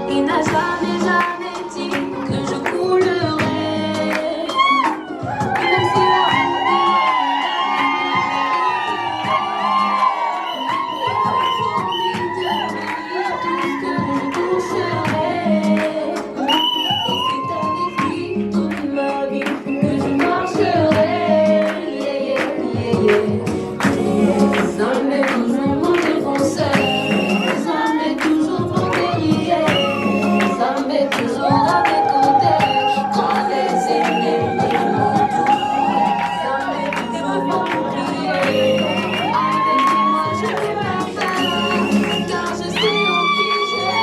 Il n'a jamais, jamais dit que je coulerais. Et même si la route est longue, il a promis de me dire tout ce que je toucherais. Et c'est avec lui toute ma vie que je marcherai. Ça met toujours mon défonceur, ça met toujours mon guerrier, ça met toujours avec côté quand les ennemis m'entourent. Ça met toujours mon prier, avec moi je n'ai pas peur, car je sais en qui j'ai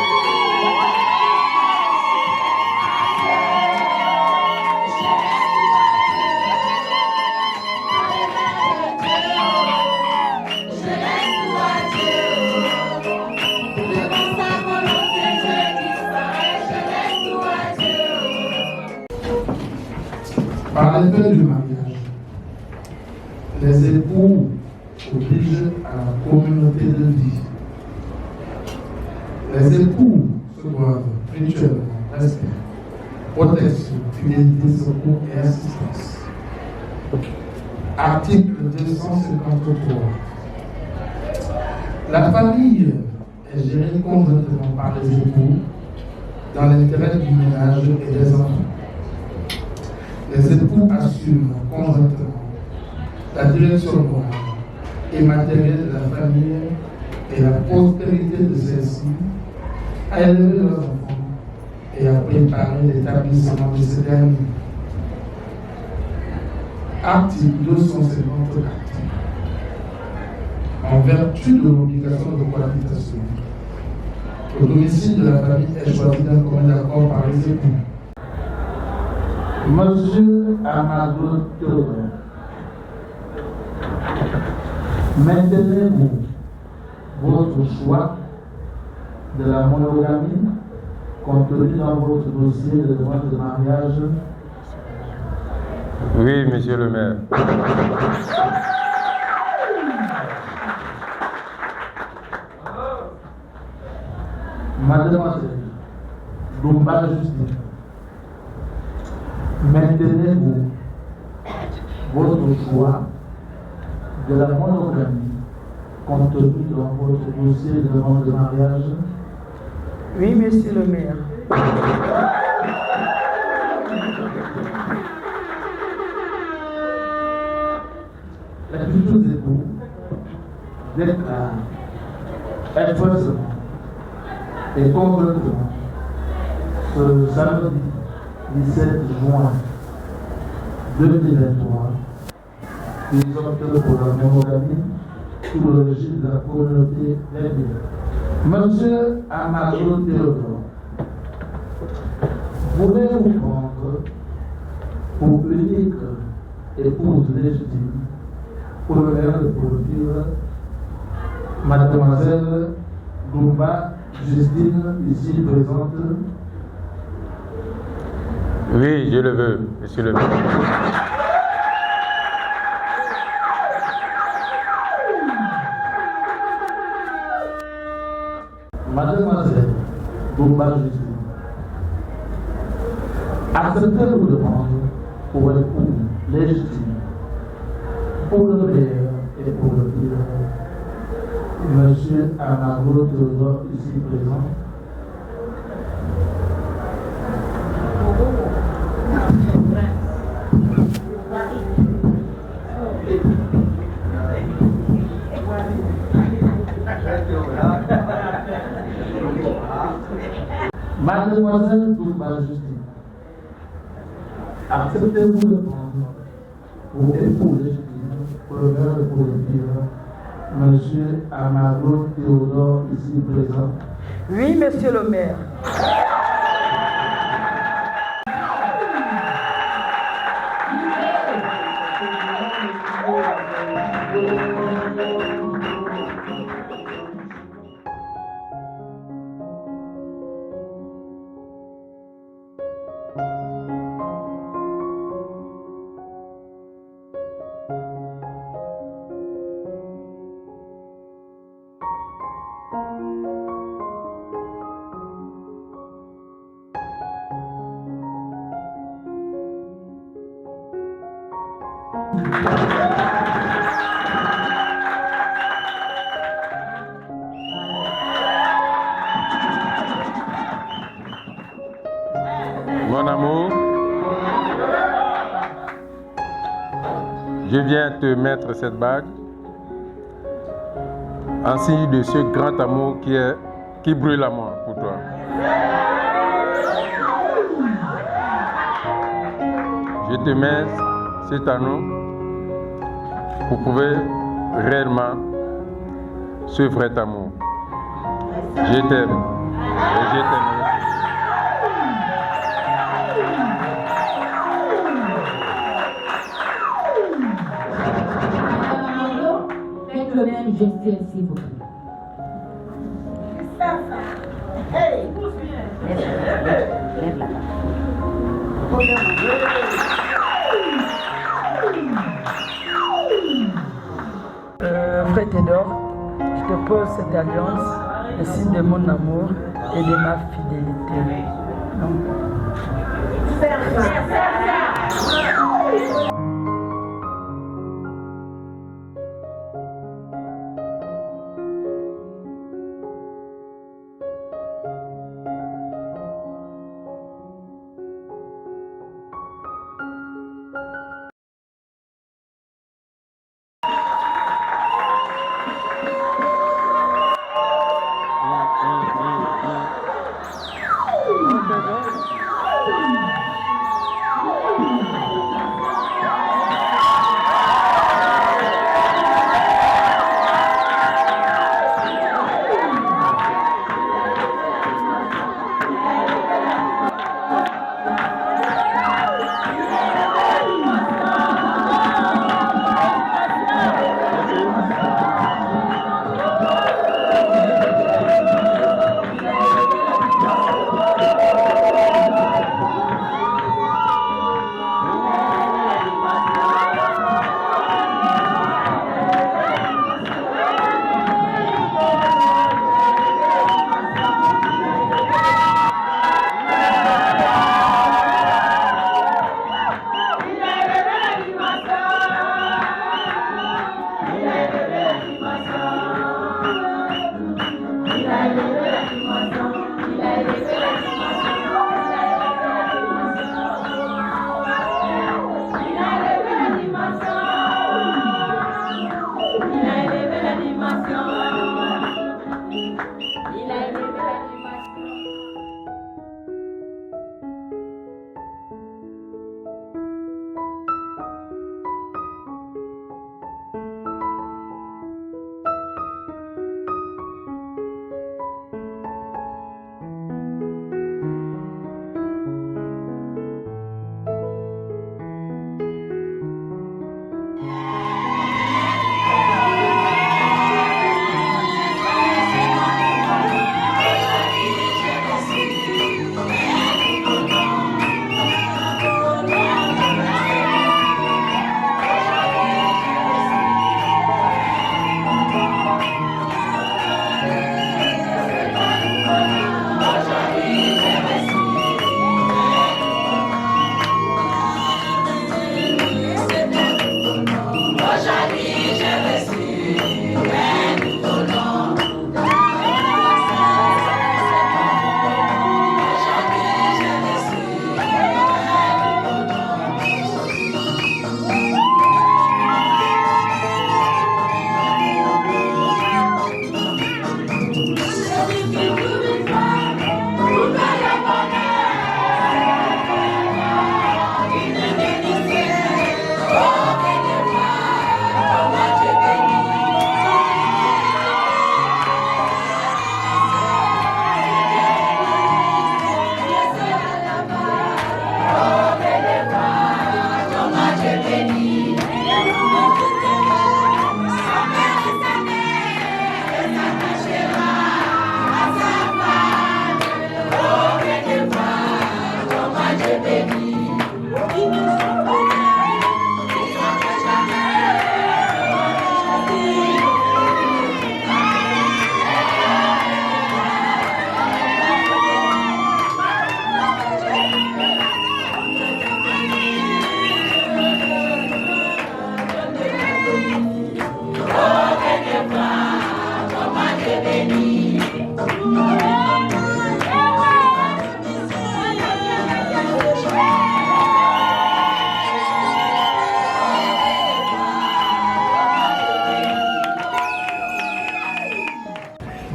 Par l'effet du mariage, les époux obligent à la communauté de vie. Les époux se doivent mutuellement respect, protection, fidélité, secours et assistance. Article 253. La famille est gérée conjointement par les époux dans l'intérêt du ménage et des enfants. Les époux assument conjointement la direction morale et matérielle de la famille et la prospérité de celle-ci, à élever leurs enfants et à préparer l'établissement de ces derniers. Article 254. En vertu de l'obligation de cohabitation, le domicile de la famille est choisi d'un commun accord par les époux. Monsieur Amadou Théodore, maintenez-vous votre choix de la monogamie contenu dans votre dossier de demande de mariage? Oui, monsieur le maire. Mademoiselle Dumba Justine, maintenez-vous votre choix de la monogamie contenu dans votre dossier de demande de mariage? Oui, monsieur le maire. Les futurs époux déclarent expressément et complètement ce samedi 17 juin 2023 qu'ils optent pour la monogamie sous le régime de la communauté lesbienne. Monsieur Amadou Théodore, voulez-vous prendre pour unique épouse légitime pour le maire de Pôle-Ville, mademoiselle Dumba Justine, ici présente? Oui, je le veux, monsieur le maire. Mademoiselle Dumba Justine, acceptez-vous de prendre pour époux légitime, pour le meilleur et pour le pire, monsieur Amadou Théodore, ici présent? Mademoiselle Dumba Justine, acceptez-vous de prendre pour époux légitime, pour le meilleur et pour le pire, monsieur Amadou Théodore, ici présent? Oui, monsieur le maire. Mon amour, je viens te mettre cette bague en signe de ce grand amour qui brûle à moi pour toi. Je te mets cet anneau pour prouver réellement ce vrai amour. Je t'aime et je t'aimerai. Faites le même geste, s'il vous plaît. Lève la main. Frère Théodore, je te pose cette alliance, le signe de mon amour et de ma fidélité.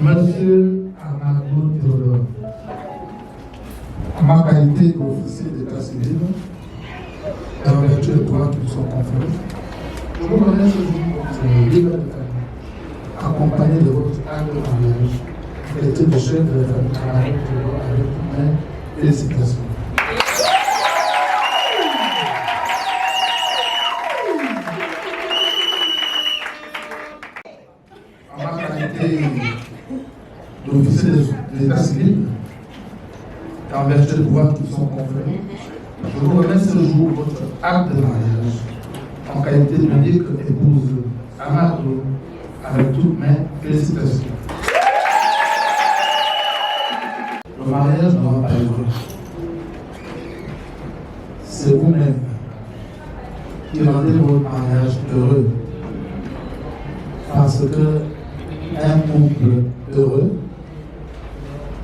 Monsieur Amadou Théodore, en ma qualité d'officier d'état civil, et en vertu des droits qui sont conférés, je vous remets ce jour votre livre de famille, accompagné de votre acte de mariage, traité de chef de la famille Amadou Théodore avec toutes mes félicitations. En ma qualité d'officier de l'état civil, et en vertu des pouvoirs qui sont conférés, je vous remets ce jour votre acte de mariage en qualité d'unique épouse Amadou avec toutes mes félicitations. Le mariage ne va pas heureux. C'est vous-même qui rendez votre mariage heureux. Parce que un couple heureux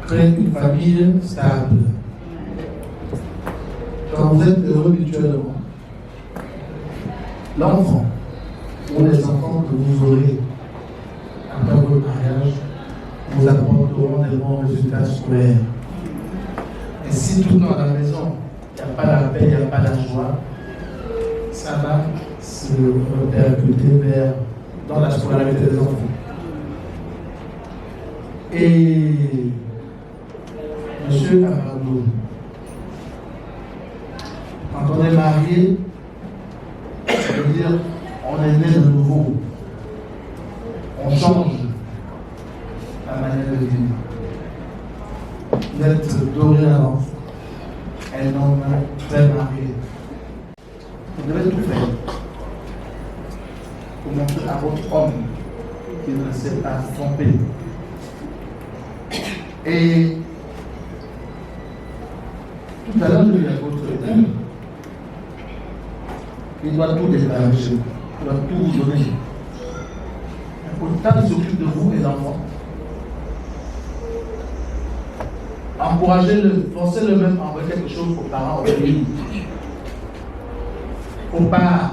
crée une famille stable. Quand vous êtes heureux mutuellement, l'enfant ou les enfants que vous aurez après votre mariage vous apporteront des bons résultats scolaires. Et si tout dans la maison, il n'y a pas la paix, il n'y a pas la joie, ça va se répercuter dans la scolarité des enfants. Et Monsieur Amadou, quand on est marié, ça veut dire on est né de nouveau. On change la manière de vivre. Vous êtes dorénavant un homme très marié. Vous devez tout faire pour montrer à votre homme qu'il ne s'est pas trompé. Et tout à l'heure, je lui ai votre état. Il doit tout déclarer chez vous. Il doit tout vous donner. Pourtant, il s'occupe de vous et l'enfant. Encouragez-le, forcez-le même à envoyer quelque chose aux parents au pays. Il ne faut pas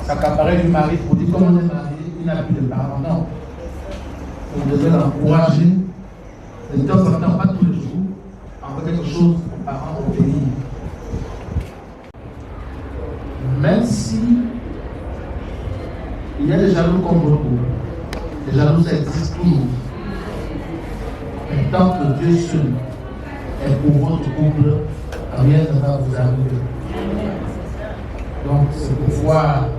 s'accaparer du mari pour dire comment on est marié, il n'a plus de parents. Non. Vous devez l'encourager. De temps en temps, pas tous les jours, envoyer quelque chose aux parents au pays. Même si il y a des jaloux comme beaucoup, les jaloux ça existe toujours. Mais tant que Dieu seul est pour votre couple, rien ne va vous arriver. Donc c'est pourquoi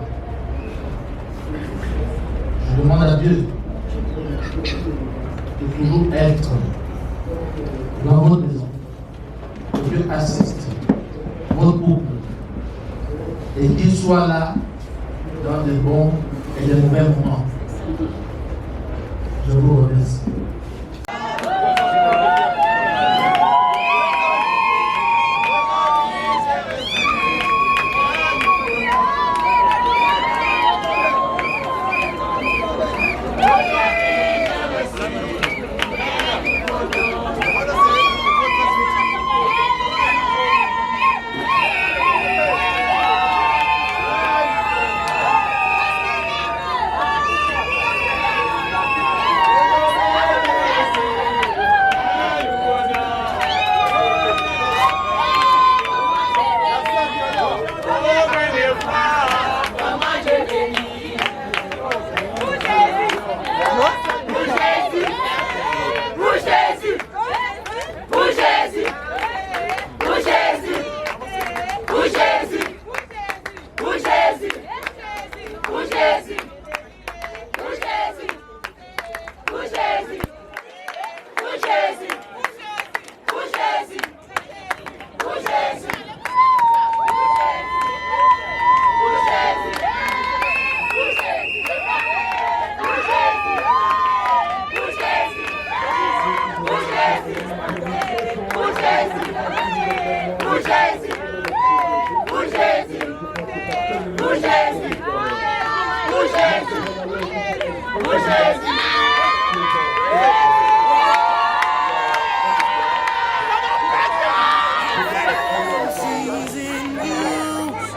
je demande à Dieu de toujours être dans votre maison. Que Dieu assiste votre couple et qu'il soit là dans des bons et des mauvais moments. Je vous remercie.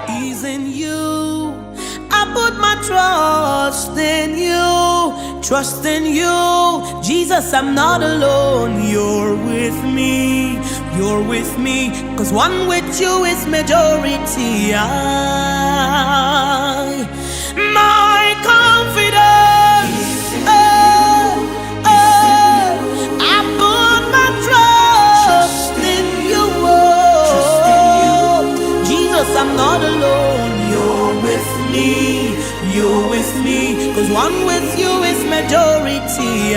He's in you. I put my trust in you, trust in you, Jesus. Jesus, I'm not alone. You're with me. You're with me. 'Cause one with you is majority. My confidence. I put my trust in you. Jesus, I'm not alone. You're with me. You're with me. 'Cause one with you is majority.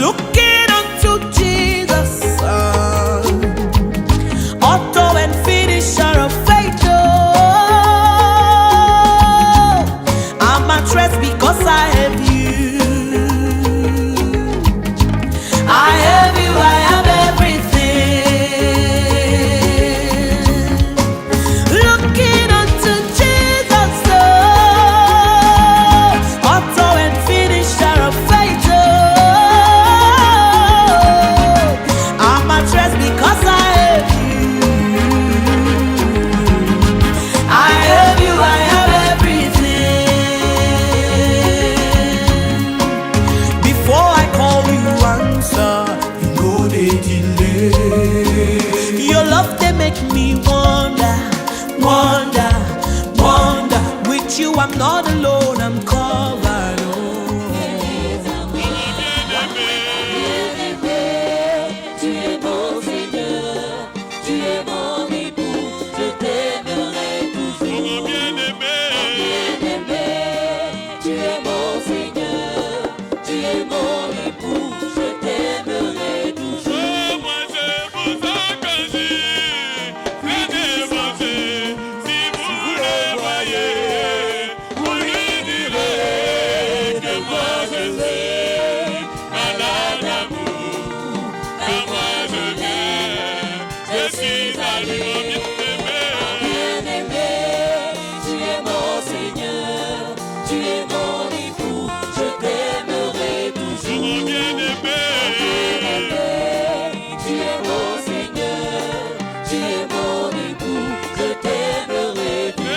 Looking unto Jesus, author and finisher of faith. I'm at rest because I have you. I have you, I have everything. Looking unto Jesus, author and finisher of faith. I'm at rest because I have you. I have you, I have everything. Before I call you answer, you know they delay. Your love, they make me wonder, wonder, wonder. With you I'm not alone, I'm covered. Tu es mon Seigneur, tu es mon époux, je t'aimerai toujours. Mon bien-aimé, tu es mon Seigneur, tu es mon époux, je t'aimerai toujours. Moi je vous engage, venez manger, si vous le voyez, vous lui direz que moi je suis malade d'amour, car moi je viens, je suis à lui, mon bien-aimé, tu es mon Seigneur, tu es mon époux, je t'aimerai toujours. Mon bien-aimé, tu es mon Seigneur, tu es mon époux, je t'aimerai toujours.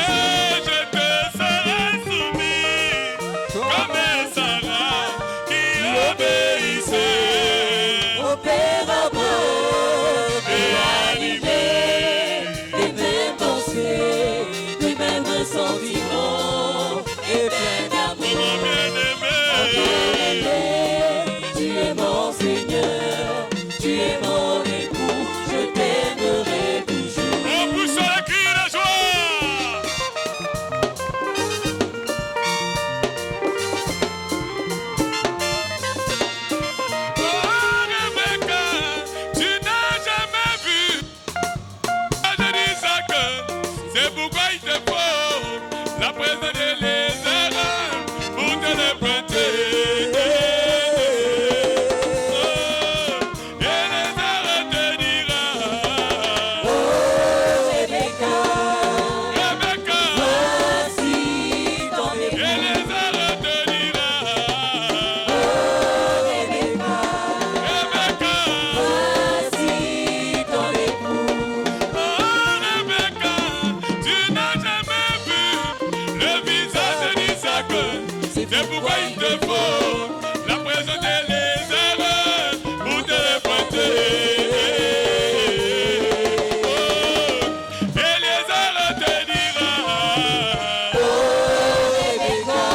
Je te serai soumis, comme Sarah qui obéissait au Père Abraham et animé des mêmes pensées, des mêmes sentiments et plein d'amour. Mon bien-aimé, tu es mon Seigneur, tu es mon époux, je t'aimerai toujours. On pousse la cri de joie. Oh Rebecca, tu n'as jamais vu. Je dis ça que c'est pourquoi il te faut la présence de les erreurs pour te les prêter. Et les erreurs te dira. Oh Rebecca, Rebecca, voici ton époux. Et les erreurs te dira. Oh Rebecca, Rebecca, voici ton époux. Oh Rebecca, tu n'as jamais vu le visage d'Isaac. C'est pourquoi il te faut la présence de les erreurs pour te les prêter. Oh, et les erreurs te dira. Oh Rebecca,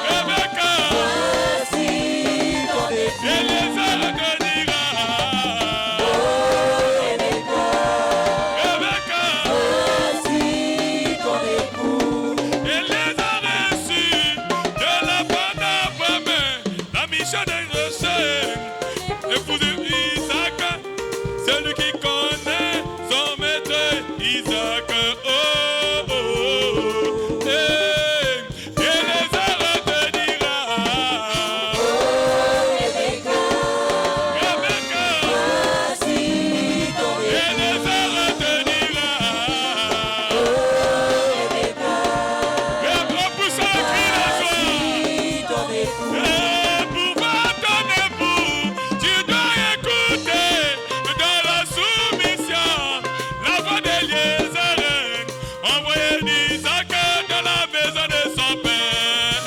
Rebecca, voici ton époux. Et les erreurs te dira. Oh Rebecca, Rebecca, voici ton époux. Et les a reçus de la part d'Abraham, la mission de recherche, épouser Isaac, celui qui connaît son maître Isaac. Oh, oh, oh, hey. Et les erreurs te dira. Oh Rebecca, Rebecca, voici ton époux. Et les erreurs te dira. Oh Rebecca, repousse le cri de joie. Ton époux. Pour voir ton époux, tu dois écouter dans la soumission la voix d'Eliezer, envoyé d'Isaac dans la maison de son père.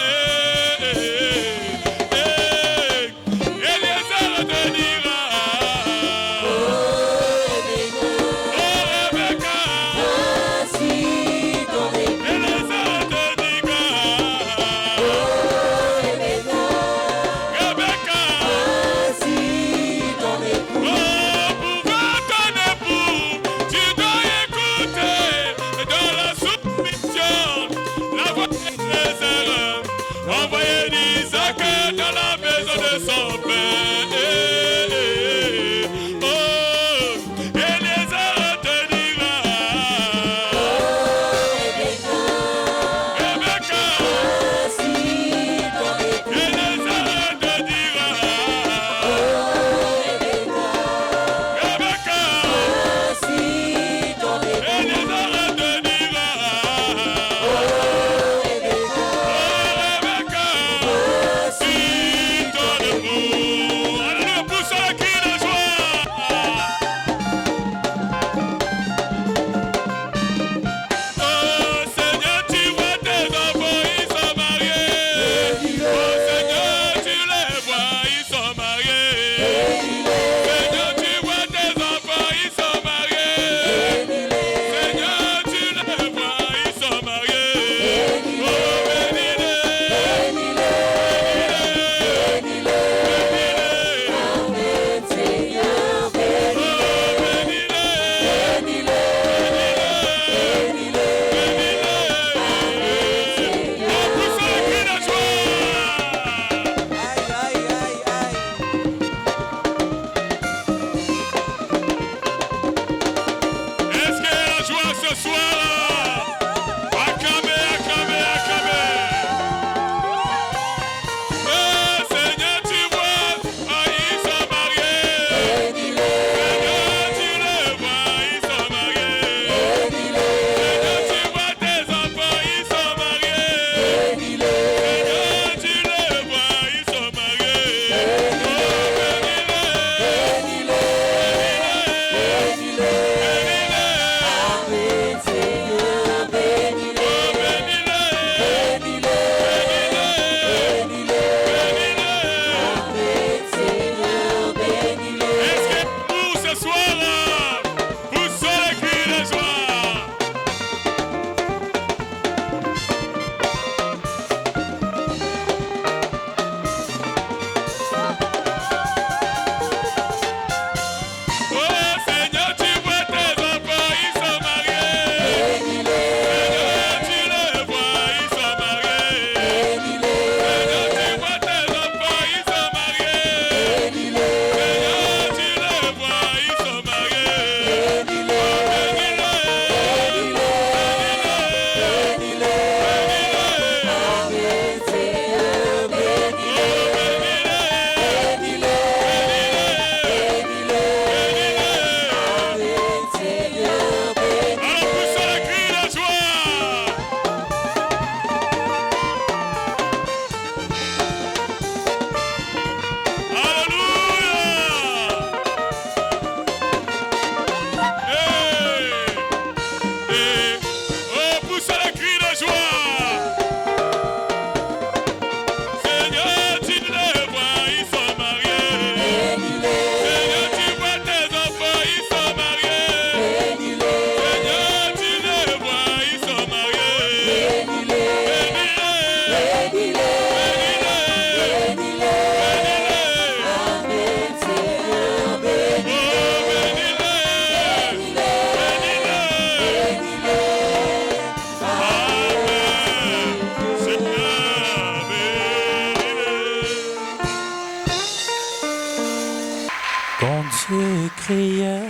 criaient,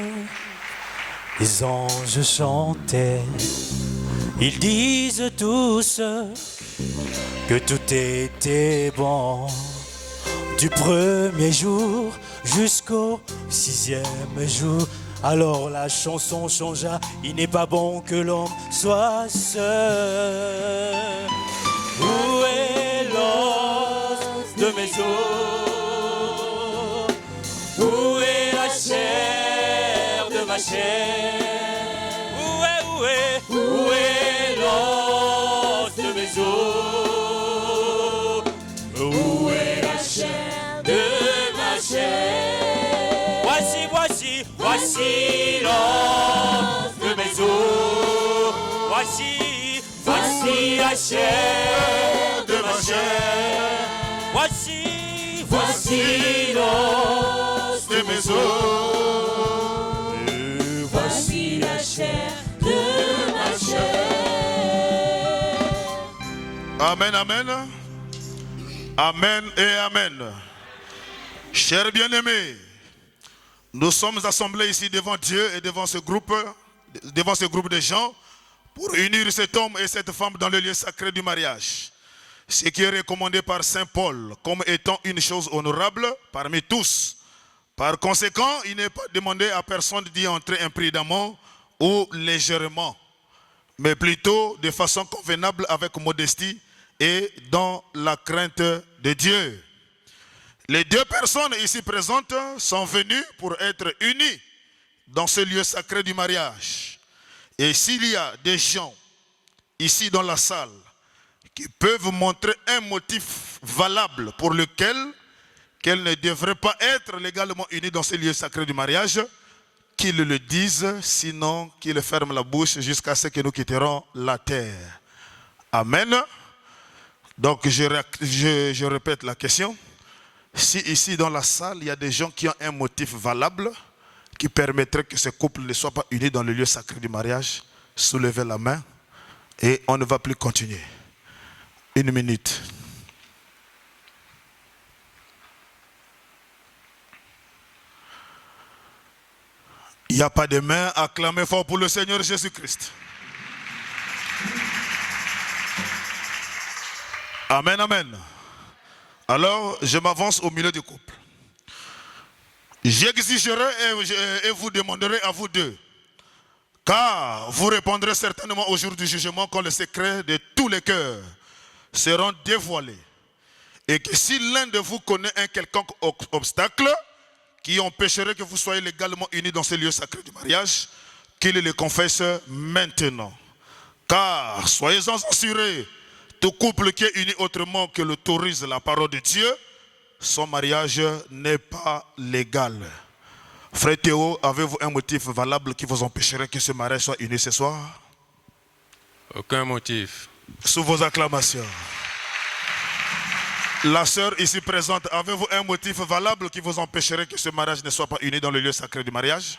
les anges chantaient. Ils disent tous que tout était bon, du premier jour jusqu'au 6e jour. Alors la chanson changea, il n'est pas bon que l'homme soit seul. Où est l'os de mes os? Où est la chair de ma chair? Où est l'os de mes os? Où est la chair de ma chair? Voici l'os de mes os. Voici la chair de ma chair. Voici l'os de mes os. Voici la chair de ma chair. Amen, amen. Amen et amen. Chers bien-aimés, nous sommes assemblés ici devant Dieu et devant ce groupe de gens pour unir cet homme et cette femme dans le lieu sacré du mariage. Ce qui est recommandé par Saint Paul comme étant une chose honorable parmi tous. Par conséquent, il n'est pas demandé à personne d'y entrer imprudemment ou légèrement, mais plutôt de façon convenable avec modestie et dans la crainte de Dieu. Les deux personnes ici présentes sont venues pour être unies dans ce lieu sacré du mariage. Et s'il y a des gens ici dans la salle qui peuvent montrer un motif valable pour lequel qu'elles ne devraient pas être légalement unies dans ce lieu sacré du mariage, qu'ils le disent, sinon qu'ils ferment la bouche jusqu'à ce que nous quitterons la terre. Amen. Donc je répète la question. Si ici dans la salle, il y a des gens qui ont un motif valable qui permettrait que ce couple ne soit pas uni dans le lieu sacré du mariage, soulevez la main et on ne va plus continuer. 1 minute. Il n'y a pas de main, acclamez fort pour le Seigneur Jésus-Christ. Amen, amen. Alors, je m'avance au milieu du couple. J'exigerai et vous demanderai à vous deux, car vous répondrez certainement au jour du jugement quand les secrets de tous les cœurs seront dévoilés. Et que si l'un de vous connaît un quelconque obstacle qui empêcherait que vous soyez légalement unis dans ce lieu sacré du mariage, qu'il le confesse maintenant. Car, soyez-en assurés, tout couple qui est uni autrement que l'autorise la parole de Dieu, son mariage n'est pas légal. Frère Théo, avez-vous un motif valable qui vous empêcherait que ce mariage soit uni ce soir? Aucun motif. Sous vos acclamations. La sœur ici présente, avez-vous un motif valable qui vous empêcherait que ce mariage ne soit pas uni dans le lieu sacré du mariage?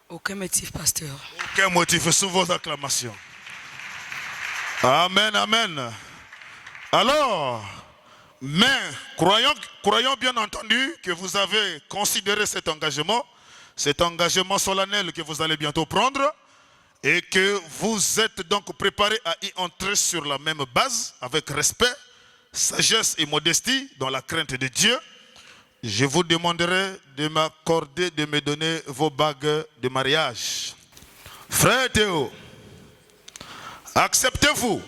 Aucun motif, pasteur. Aucun motif, sous vos acclamations. Amen, amen. Alors, mais croyons bien entendu que vous avez considéré cet engagement solennel que vous allez bientôt prendre, et que vous êtes donc préparés à y entrer sur la même base, avec respect, sagesse et modestie, dans la crainte de Dieu. Je vous demanderai de m'accorder, de me donner vos bagues de mariage. Frère Théo, acceptez-vous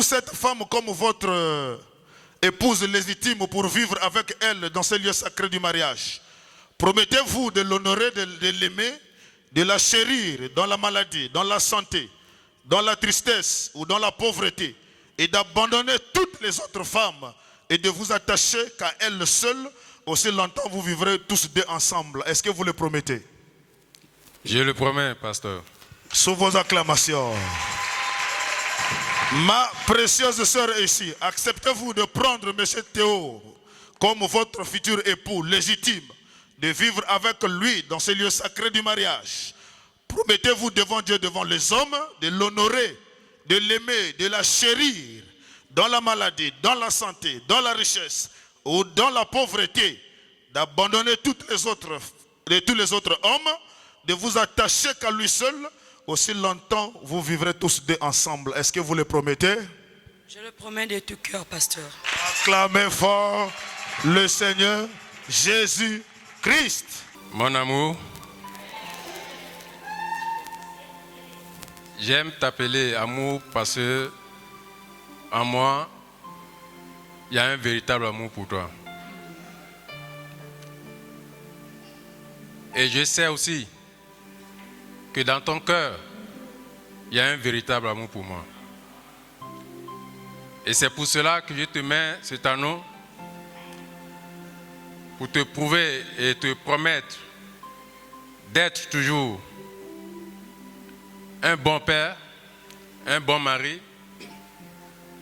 cette femme comme votre épouse légitime pour vivre avec elle dans ce lieu sacré du mariage? Promettez-vous de l'honorer, de l'aimer, de la chérir dans la maladie, dans la santé, dans la tristesse ou dans la pauvreté, et d'abandonner toutes les autres femmes et de vous attacher qu'à elle seule? Aussi longtemps vous vivrez tous deux ensemble. Est-ce que vous le promettez? Je le promets, pasteur. Sous vos acclamations. Ma précieuse sœur ici, acceptez-vous de prendre M. Théo comme votre futur époux légitime, de vivre avec lui dans ce lieu sacré du mariage? Promettez-vous devant Dieu, devant les hommes, de l'honorer, de l'aimer, de la chérir dans la maladie, dans la santé, dans la richesse ou dans la pauvreté, d'abandonner tous les autres hommes, de vous attacher qu'à lui seul. Aussi longtemps, vous vivrez tous deux ensemble. Est-ce que vous le promettez? Je le promets de tout cœur, pasteur. Acclamez fort le Seigneur Jésus-Christ. Mon amour, j'aime t'appeler amour parce que en moi, il y a un véritable amour pour toi. Et je sais aussi que dans ton cœur, il y a un véritable amour pour moi. Et c'est pour cela que je te mets cet anneau pour te prouver et te promettre d'être toujours un bon père, un bon mari,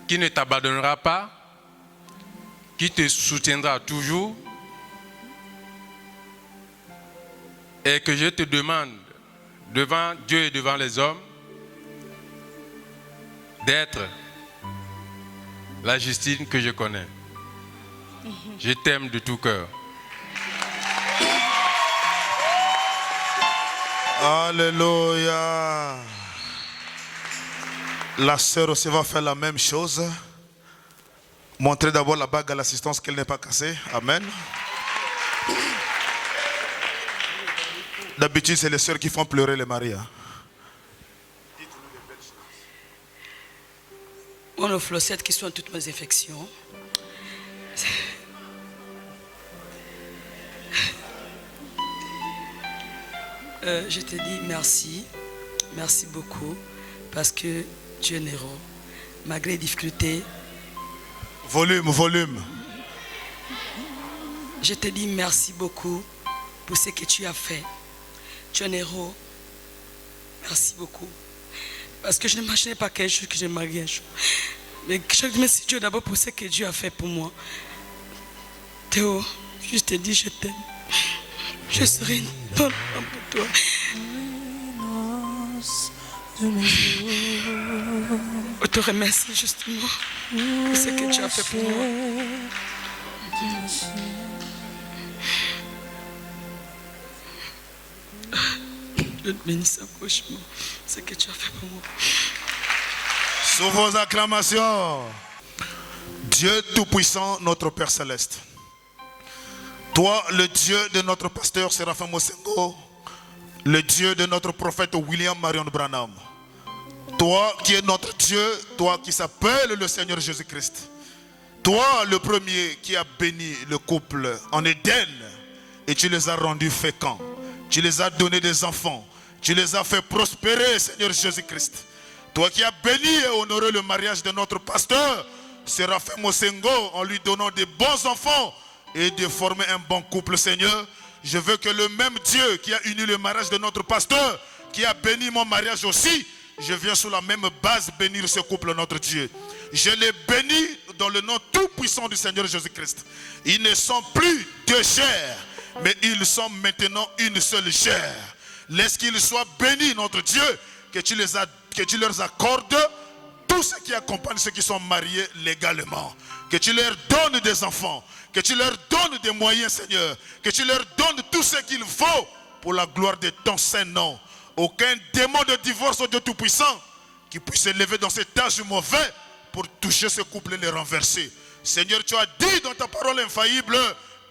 qui ne t'abandonnera pas, qui te soutiendra toujours, et que je te demande devant Dieu et devant les hommes d'être la Justine que je connais. Je t'aime de tout cœur. Alléluia. La sœur aussi va faire la même chose. Montrez d'abord la bague à l'assistance qu'elle n'est pas cassée. Amen. D'habitude, c'est les sœurs qui font pleurer les maris. Mon offlocette qui soigne toutes mes infections. Je te dis merci. Merci beaucoup. Parce que Dieu n'est pas, malgré les difficultés. Volume. Je te dis merci beaucoup pour ce que tu as fait. Dieu n'est pas. Merci beaucoup. Parce que je n'imaginais pas quelque chose que je marie un jour. Mais je remercie Dieu d'abord pour ce que Dieu a fait pour moi. Théo, je te dis je t'aime. Je serai une bonne femme pour toi. Je te remercie justement pour ce que tu as fait pour moi. Je te bénis accrochement ce que tu as fait pour moi. Sous vos acclamations, Dieu Tout-Puissant, notre Père Céleste. Toi, le Dieu de notre pasteur Séraphin Mosengo, le Dieu de notre prophète William Marion Branham. Toi qui es notre Dieu, toi qui s'appelle le Seigneur Jésus-Christ. Toi, le premier qui a béni le couple en Éden et tu les as rendus féconds. Tu les as donné des enfants. Tu les as fait prospérer, Seigneur Jésus-Christ. Toi qui as béni et honoré le mariage de notre pasteur Séraphin Mosengo en lui donnant des bons enfants et de former un bon couple, Seigneur. Je veux que le même Dieu qui a uni le mariage de notre pasteur, qui a béni mon mariage aussi, je viens sous la même base bénir ce couple, notre Dieu. Je les bénis dans le nom tout puissant du Seigneur Jésus-Christ. Ils ne sont plus deux chairs, mais ils sont maintenant une seule chair. Laisse qu'ils soient bénis, notre Dieu, que tu leur accordes tout ce qui accompagne ceux qui sont mariés légalement. Que tu leur donnes des enfants, que tu leur donnes des moyens, Seigneur, que tu leur donnes tout ce qu'il faut pour la gloire de ton Saint-Nom. Aucun démon de divorce, au Dieu Tout-Puissant, qui puisse s'élever dans cet âge mauvais pour toucher ce couple et les renverser. Seigneur, tu as dit dans ta parole infaillible,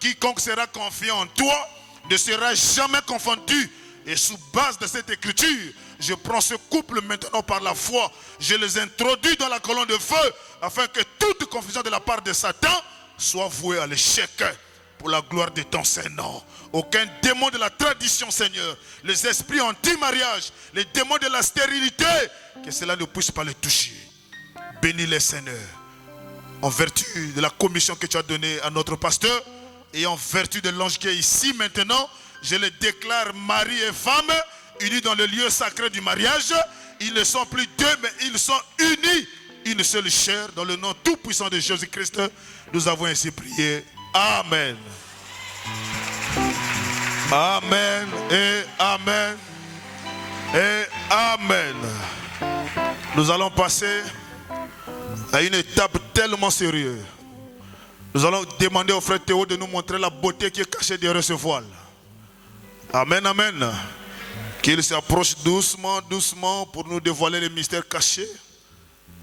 quiconque sera confiant en toi ne sera jamais confondu. Et sous base de cette écriture, je prends ce couple maintenant par la foi. Je les introduis dans la colonne de feu afin que toute confusion de la part de Satan soit vouée à l'échec pour la gloire de ton Saint-Nom. Aucun démon de la tradition, Seigneur, les esprits anti-mariage, les démons de la stérilité, que cela ne puisse pas les toucher. Bénis-les, Seigneur, en vertu de la commission que tu as donnée à notre pasteur et en vertu de l'ange qui est ici maintenant. Je les déclare mari et femme, unis dans le lieu sacré du mariage. Ils ne sont plus deux, mais ils sont unis, une seule chair. Dans le nom tout puissant de Jésus-Christ, nous avons ainsi prié. Amen. Amen et Amen et Amen. Nous allons passer à une étape tellement sérieuse. Nous allons demander au frère Théo de nous montrer la beauté qui est cachée derrière ce voile. Amen, amen. Qu'il s'approche doucement, doucement pour nous dévoiler les mystères cachés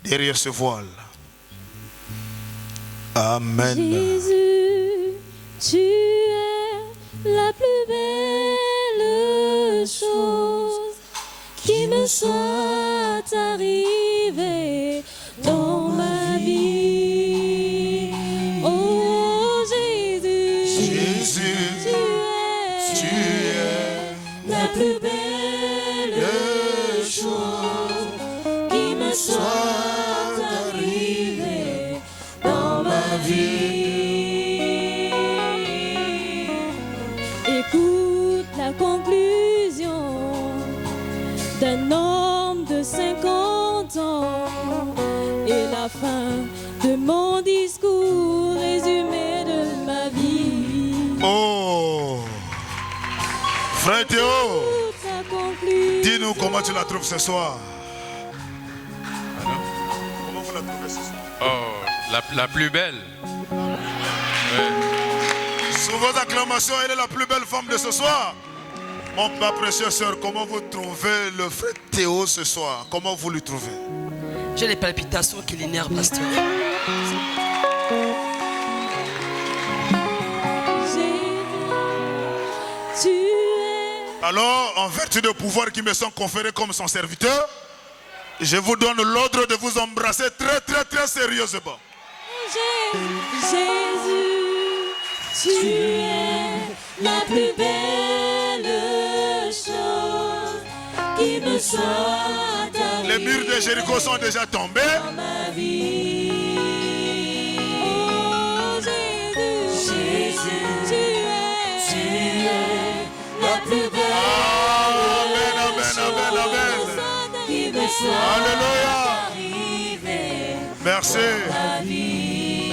derrière ce voile. Amen. Jésus, tu es la plus belle chose qui me soit arrivée dans ma vie. Oh Jésus, Jésus, tu es la plus belle chose qui me soit arrivée dans ma vie. Écoute la conclusion d'un homme de 50 ans et la fin de mon discours résumé de ma vie. Oh, frère Théo, Écoute la conclusion. dis-nous comment tu la trouves ce soir. Comment vous la trouvez ce soir? Oh, la plus belle. Sous vos acclamations, elle est la plus belle femme de ce soir. Mon ma précieuse sœur, comment vous trouvez le frère Théo ce soir? Comment vous le trouvez? J'ai les palpitations qui l'énervent, pasteur. Tu es Alors, en vertu de pouvoirs qui me sont conférés comme son serviteur, je vous donne l'ordre de vous embrasser très très très sérieusement. Jésus, tu es la plus belle chose qui me soit arrivée. Les murs de Jéricho sont déjà tombés. Dans ma vie. Oh Jésus, tu es la plus belle Amen, amen, amen, amen. qui me soit Alléluia. arrivée. Merci.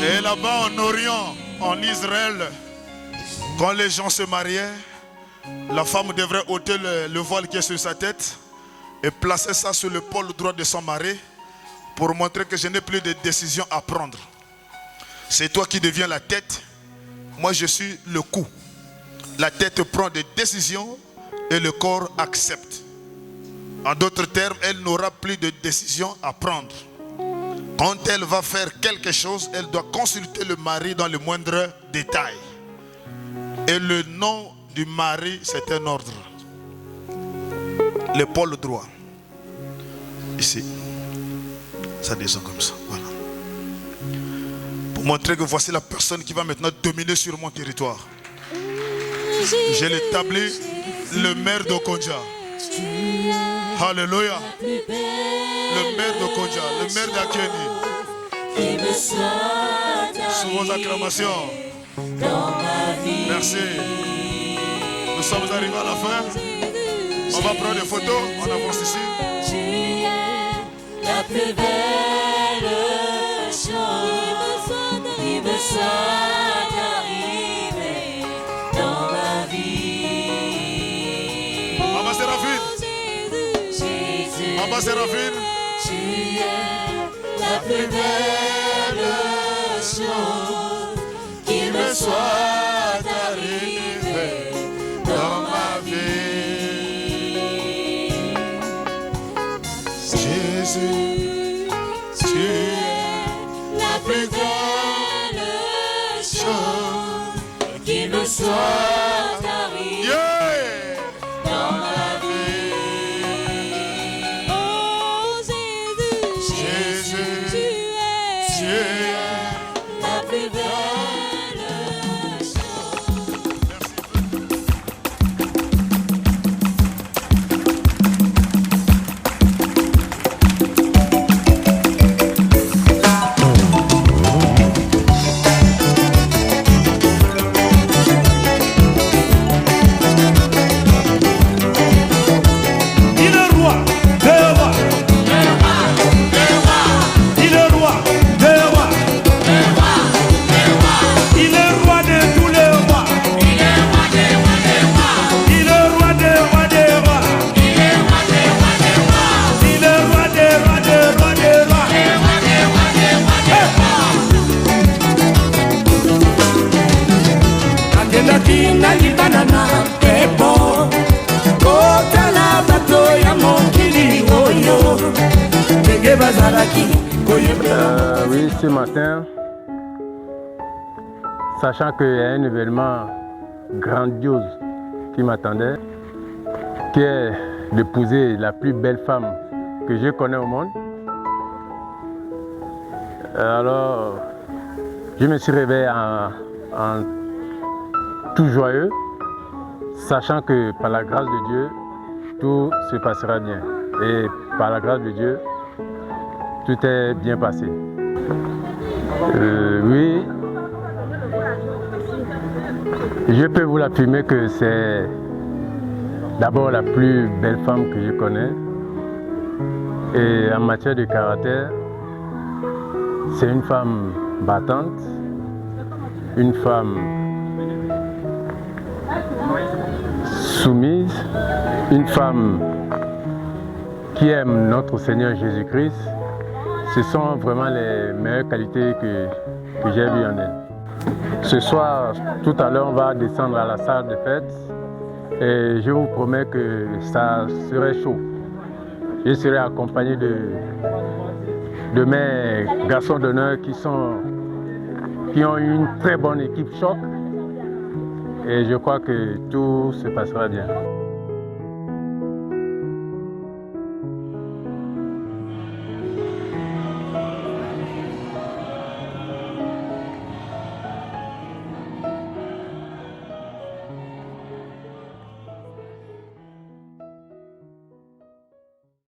Et là-bas en Orient, en Israël, quand les gens se mariaient, la femme devrait ôter le voile qui est sur sa tête et placer ça sur l'épaule droite de son mari pour montrer que je n'ai plus de décision à prendre. C'est toi qui deviens la tête, moi je suis le cou. La tête prend des décisions et le corps accepte. En d'autres termes, elle n'aura plus de décision à prendre. Quand elle va faire quelque chose, elle doit consulter le mari dans le moindre détail. Et le nom du mari, c'est un ordre. L'épaule droite. Ici. Ça descend comme ça. Voilà. Pour montrer que voici la personne qui va maintenant dominer sur mon territoire. J'ai établi le maire d'Okonja. Alléluia. Le maire d'Okonja, le maire d'Akeni. Sous vos acclamations. Merci. Nous sommes arrivés à la fin. On va prendre des photos. On avance ici. Tu es la plus belle chose qui me soit arrivée dans ma vie. Maman Séraphine. Jésus, Maman Séraphine. tu es la plus belle chose qui me soit arrivée dans ma vie. Jésus, tu es la plus belle chose qui me soit arrivée yeah. dans ma vie. Oh Jésus, Jésus, tu tu es es la plus belle chose. Oui, ce matin, sachant qu'il y a un événement grandiose qui m'attendait, qui est d'épouser la plus belle femme que je connais au monde. Alors, je me suis réveillé en tout joyeux, sachant que par la grâce de Dieu, tout se passera bien. Et par la grâce de Dieu, tout est bien passé. Oui, je peux vous l'affirmer que c'est d'abord la plus belle femme que je connais. Et en matière de caractère, c'est une femme battante, une femme soumise, une femme qui aime notre Seigneur Jésus-Christ. Ce sont vraiment les meilleures qualités que j'ai vues en elle. Ce soir, tout à l'heure, on va descendre à la salle de fête et je vous promets que ça serait chaud. Je serai accompagné de mes garçons d'honneur qui ont une très bonne équipe choc et je crois que tout se passera bien.